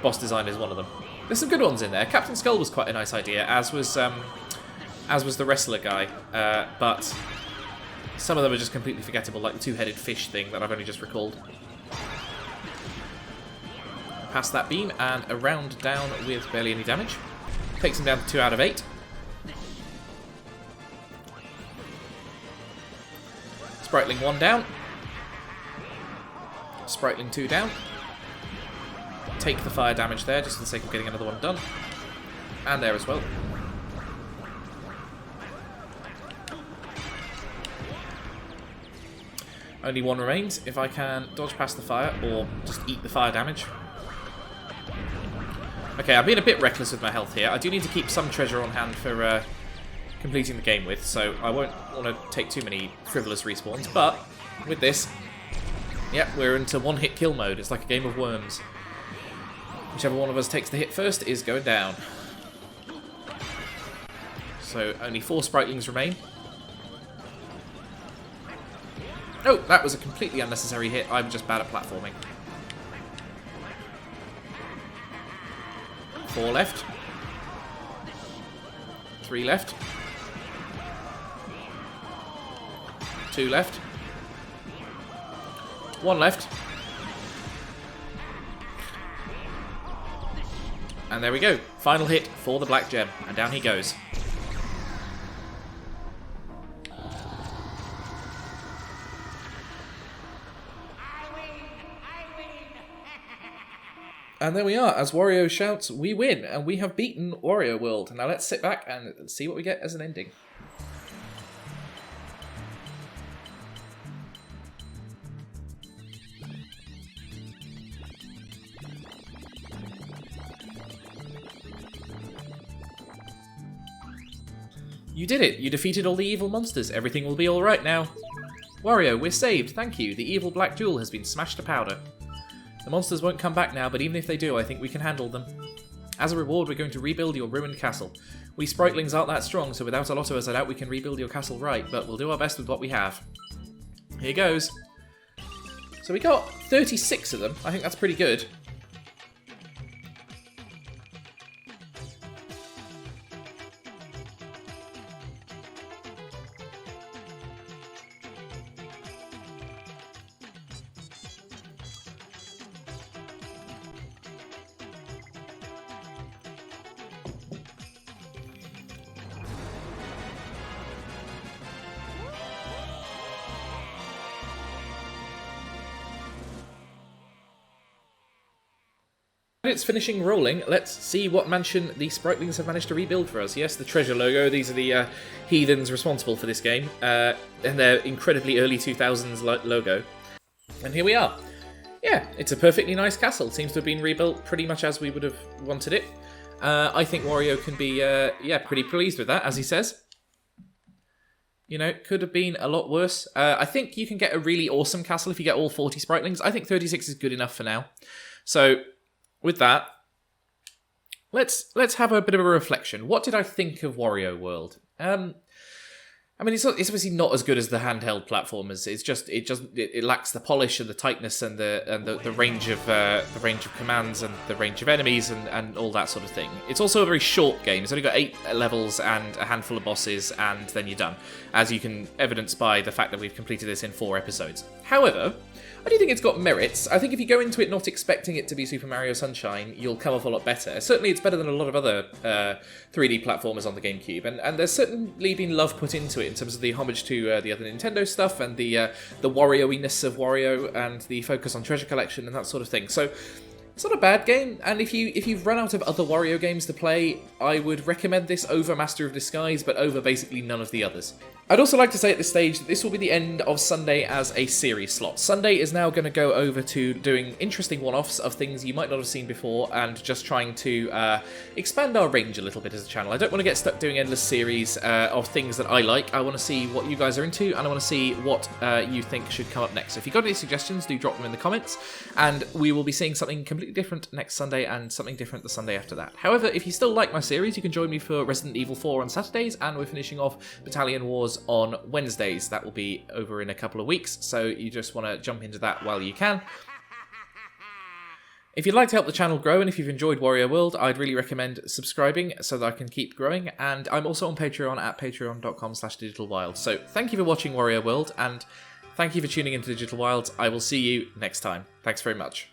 A: boss design is one of them. There's some good ones in there. Captain Skull was quite a nice idea, as was the wrestler guy, but some of them are just completely forgettable, like the two-headed fish thing that I've only just recalled. Past that beam, and a round down with barely any damage. Takes him down to 2 out of 8. Spriteling 1 down. Spriteling 2 down. Take the fire damage there, just for the sake of getting another one done. And there as well. Only one remains. If I can dodge past the fire, or just eat the fire damage. Okay, I'm being a bit reckless with my health here. I do need to keep some treasure on hand for completing the game with, so I won't want to take too many frivolous respawns, but with this, yep, we're into one-hit kill mode. It's like a game of worms. Whichever one of us takes the hit first is going down. So only 4 spritelings remain. Oh, that was a completely unnecessary hit. I'm just bad at platforming. 4 left. 3 left. 2 left. 1 left. And there we go. Final hit for the black gem. And down he goes. And there we are. As Wario shouts, we win. And we have beaten Wario World. Now let's sit back and see what we get as an ending. You did it! You defeated all the evil monsters. Everything will be alright now. Wario, we're saved. Thank you. The evil black jewel has been smashed to powder. The monsters won't come back now, but even if they do, I think we can handle them. As a reward, we're going to rebuild your ruined castle. We spritlings aren't that strong, so without a lot of us, I doubt we can rebuild your castle right, but we'll do our best with what we have. Here goes. So we got 36 of them. I think that's pretty good. It's finishing rolling. Let's see what mansion the Spritlings have managed to rebuild for us. Yes, the treasure logo. These are the heathens responsible for this game. And their incredibly early 2000s logo. And here we are. Yeah, it's a perfectly nice castle. Seems to have been rebuilt pretty much as we would have wanted it. I think Wario can be, yeah, pretty pleased with that, as he says. You know, could have been a lot worse. I think you can get a really awesome castle if you get all 40 Spritlings. I think 36 is good enough for now. So, with that, let's have a bit of a reflection. What did I think of Wario World? I mean, it's obviously not as good as the handheld platformers. It lacks the polish and the tightness and the range of commands and the range of enemies and all that sort of thing. It's also a very short game. It's only got 8 levels and a handful of bosses, and then you're done. As you can evidence by the fact that we've completed this in 4 episodes. However, I do think it's got merits. I think if you go into it not expecting it to be Super Mario Sunshine, you'll come off a lot better. Certainly it's better than a lot of other 3D platformers on the GameCube, and there's certainly been love put into it in terms of the homage to the other Nintendo stuff and the Wario-iness of Wario and the focus on treasure collection and that sort of thing. So it's not a bad game, and if you've run out of other Wario games to play, I would recommend this over Master of Disguise, but over basically none of the others. I'd also like to say at this stage that this will be the end of Sunday as a series slot. Sunday is now going to go over to doing interesting one-offs of things you might not have seen before and just trying to expand our range a little bit as a channel. I don't want to get stuck doing endless series of things that I like. I want to see what you guys are into, and I want to see what you think should come up next. So if you've got any suggestions, do drop them in the comments, and we will be seeing something completely different next Sunday and something different the Sunday after that. However, if you still like my series, you can join me for Resident Evil 4 on Saturdays, and we're finishing off Battalion Wars on Wednesdays. That will be over in a couple of weeks, so you just want to jump into that while you can. If you'd like to help the channel grow, and if you've enjoyed Wario World, I'd really recommend subscribing so that I can keep growing, and I'm also on Patreon at patreon.com/digitalwild. So thank you for watching Wario World, and thank you for tuning into Digital Wilds. I will see you next time. Thanks very much.